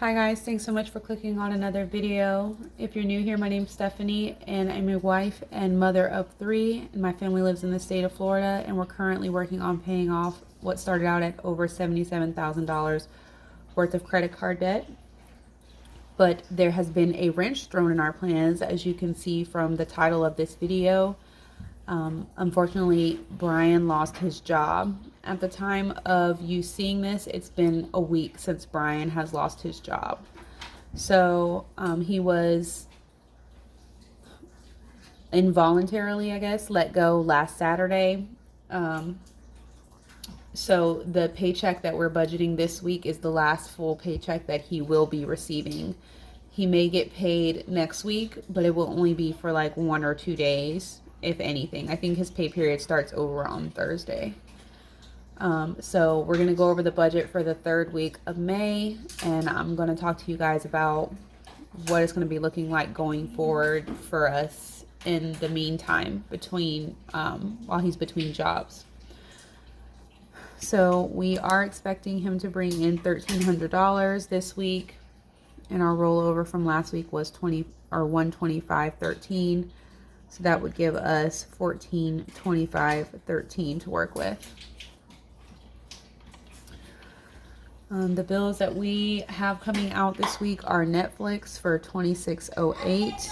Hi guys, thanks so much for clicking on another video. If you're new here, my name's Stephanie and I'm a wife and mother of 3, and my family lives in the state of Florida, and we're currently working on paying off what started out at over $77,000 worth of credit card debt. But there has been a wrench thrown in our plans, as you can see from the title of this video. Unfortunately, Brian lost his job. At the time of you seeing this, it's been a week since Brian has lost his job. So he was involuntarily, I guess, let go last Saturday. So the paycheck that we're budgeting this week is the last full paycheck that he will be receiving. He may get paid next week, but it will only be for like 1 or 2 days, if anything. I think his pay period starts over on Thursday. So we're going to go over the budget for the 3rd week of May, and I'm going to talk to you guys about what it's going to be looking like going forward for us in the meantime between, while he's between jobs. So we are expecting him to bring in $1,300 this week, and our rollover from last week was $125.13. So that would give us $1425.13 to work with. The bills that we have coming out this week are Netflix for $26.08,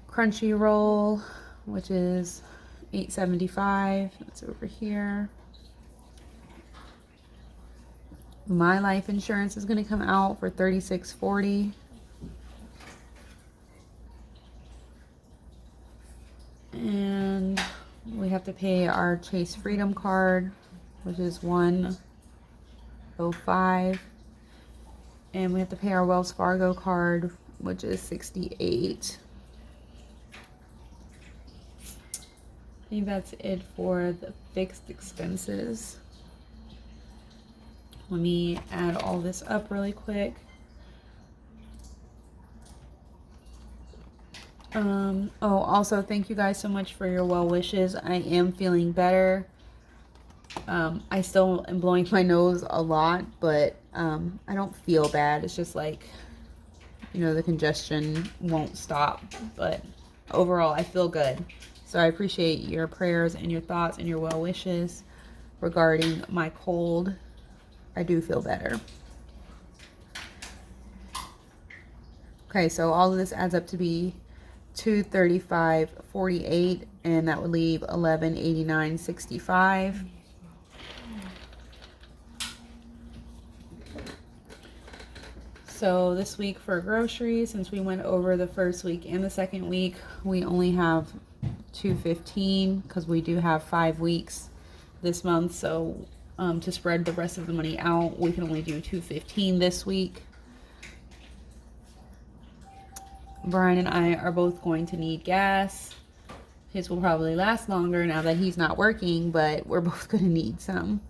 Crunchyroll, which is $8.75. That's over here. My life insurance is going to come out for $36.40. And we have to pay our Chase Freedom card, which is $105, and we have to pay our Wells Fargo card, which is $68. I think that's it for the fixed expenses. Let me add all this up really quick. Also, thank you guys so much for your well wishes. I am feeling better. I still am blowing my nose a lot, but I don't feel bad. It's just like, the congestion won't stop. But overall, I feel good. So I appreciate your prayers and your thoughts and your well wishes regarding my cold. I do feel better. Okay, so all of this adds up to be $235.48, and that would leave $1189.65. So this week for groceries, since we went over the 1st week and the 2nd week, we only have $215 because we do have 5 weeks this month. So to spread the rest of the money out, we can only do $215 this week. Brian and I are both going to need gas. His will probably last longer now that he's not working, but we're both going to need some.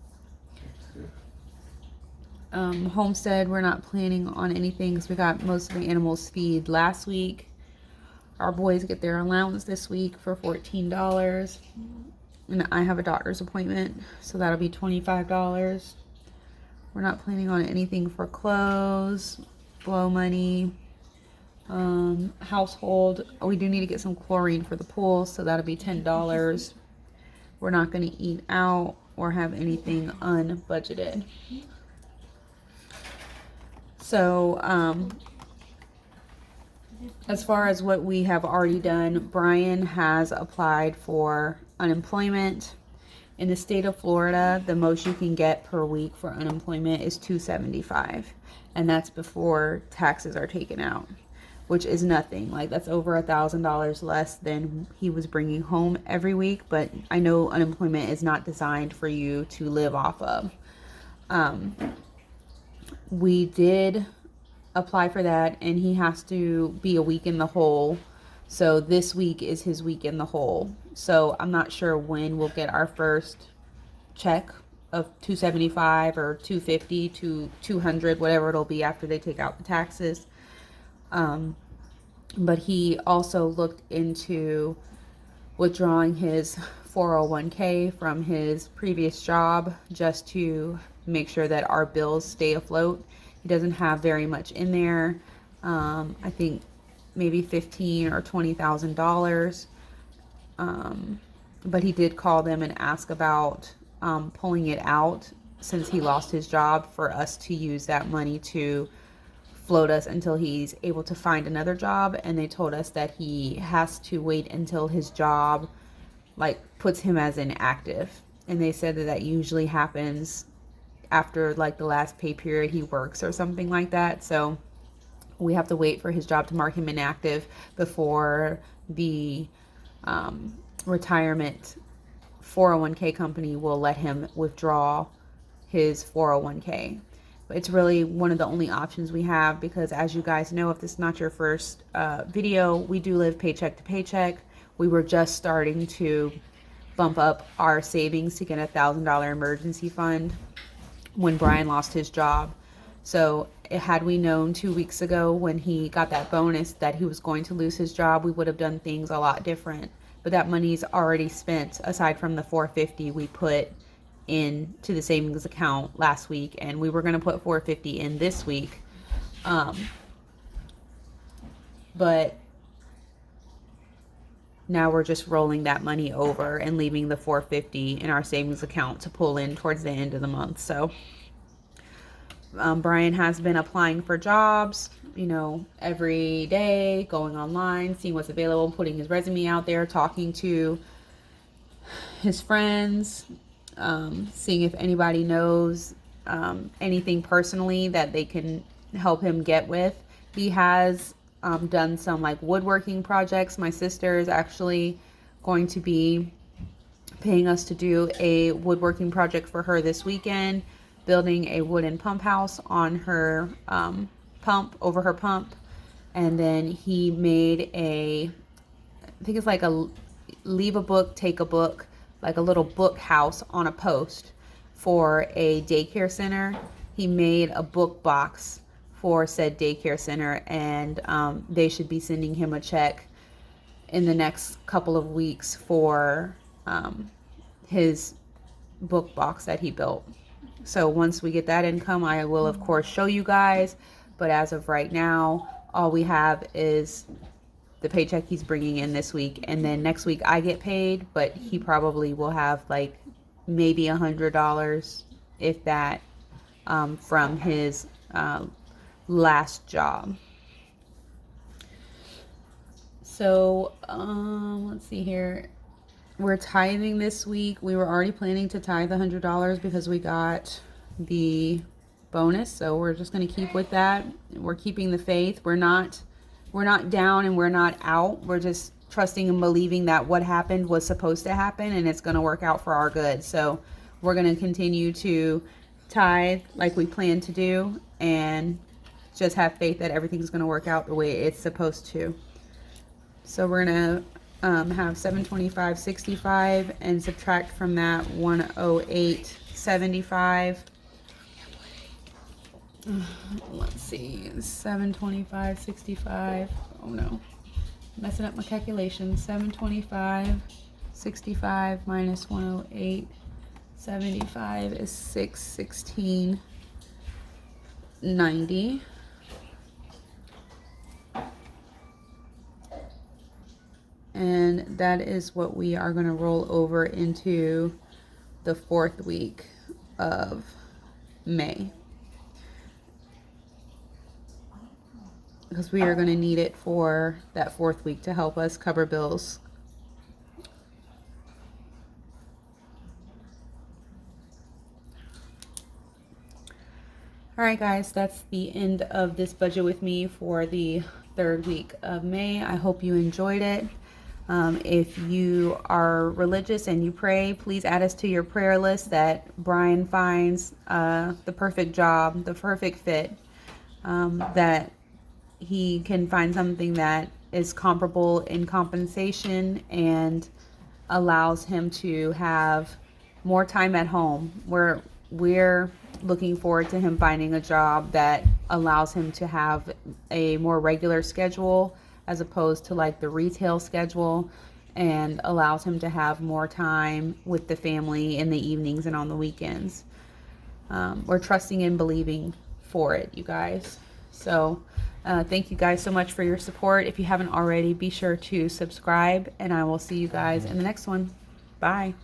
Homestead, we're not planning on anything because we got most of the animals feed last week. Our boys get their allowance this week for $14. And I have a doctor's appointment, so that'll be $25. We're not planning on anything for clothes, blow money. Household, we do need to get some chlorine for the pool, so that'll be $10. We're not going to eat out or have anything unbudgeted. So as far as what we have already done, Brian has applied for unemployment. In the state of Florida, the most you can get per week for unemployment is $275, and that's before taxes are taken out, which is nothing. Like, that's over $1,000 less than he was bringing home every week. But I know unemployment is not designed for you to live off of. We did apply for that, and he has to be a week in the hole. So this week is his week in the hole. So I'm not sure when we'll get our first check of $275 or $250 to $200, whatever it'll be after they take out the taxes. But he also looked into withdrawing his 401k from his previous job just to make sure that our bills stay afloat. He doesn't have very much in there. I think maybe $15,000 or $20,000. But he did call them and ask about pulling it out since he lost his job, for us to use that money to float us until he's able to find another job. And they told us that he has to wait until his job like puts him as inactive. And they said that that usually happens after like the last pay period he works or something like that. So we have to wait for his job to mark him inactive before the retirement 401k company will let him withdraw his 401k. But it's really one of the only options we have, because as you guys know, if this is not your first video, we do live paycheck to paycheck. We were just starting to bump up our savings to get a $1,000 emergency fund when Brian lost his job. So had we known 2 weeks ago when he got that bonus that he was going to lose his job, we would have done things a lot different. But that money's already spent, aside from the $450 we put into the savings account last week, and we were going to put $450 in this week. But now we're just rolling that money over and leaving the $450 in our savings account to pull in towards the end of the month. So Brian has been applying for jobs, you know, every day, going online, seeing what's available, putting his resume out there, talking to his friends, seeing if anybody knows anything personally that they can help him get with. He has done some like woodworking projects. My sister is actually going to be paying us to do a woodworking project for her this weekend, building a wooden pump house on her pump, over her pump. And then he made I think it's like a leave a book, take a book, like a little book house on a post for a daycare center. He made a book box for said daycare center, and they should be sending him a check in the next couple of weeks for his book box that he built. So once we get that income, I will of course show you guys. But as of right now, all we have is the paycheck he's bringing in this week. And then next week I get paid, but he probably will have like maybe $100, if that, from his last job. So let's see here. We're tithing this week. We were already planning to tithe $100 because we got the bonus. So we're just going to keep with that. We're keeping the faith. We're not down and we're not out. We're just trusting and believing that what happened was supposed to happen and it's going to work out for our good. So we're going to continue to tithe like we plan to do, and just have faith that everything's going to work out the way it's supposed to. So we're going to have 725.65 and subtract from that 108.75. Let's see, 725.65. Oh no, messing up my calculations. 725.65 minus 108.75 is 616.90. And that is what we are going to roll over into the 4th week of May, because we are going to need it for that 4th week to help us cover bills. All right, guys, that's the end of this budget with me for the 3rd week of May. I hope you enjoyed it. If you are religious and you pray, please add us to your prayer list, that Brian finds the perfect job, the perfect fit, that he can find something that is comparable in compensation and allows him to have more time at home. We're looking forward to him finding a job that allows him to have a more regular schedule, as opposed to like the retail schedule. and allows him to have more time with the family in the evenings and on the weekends. We're trusting and believing for it, you guys. So thank you guys so much for your support. If you haven't already, be sure to subscribe, and I will see you guys in the next one. Bye.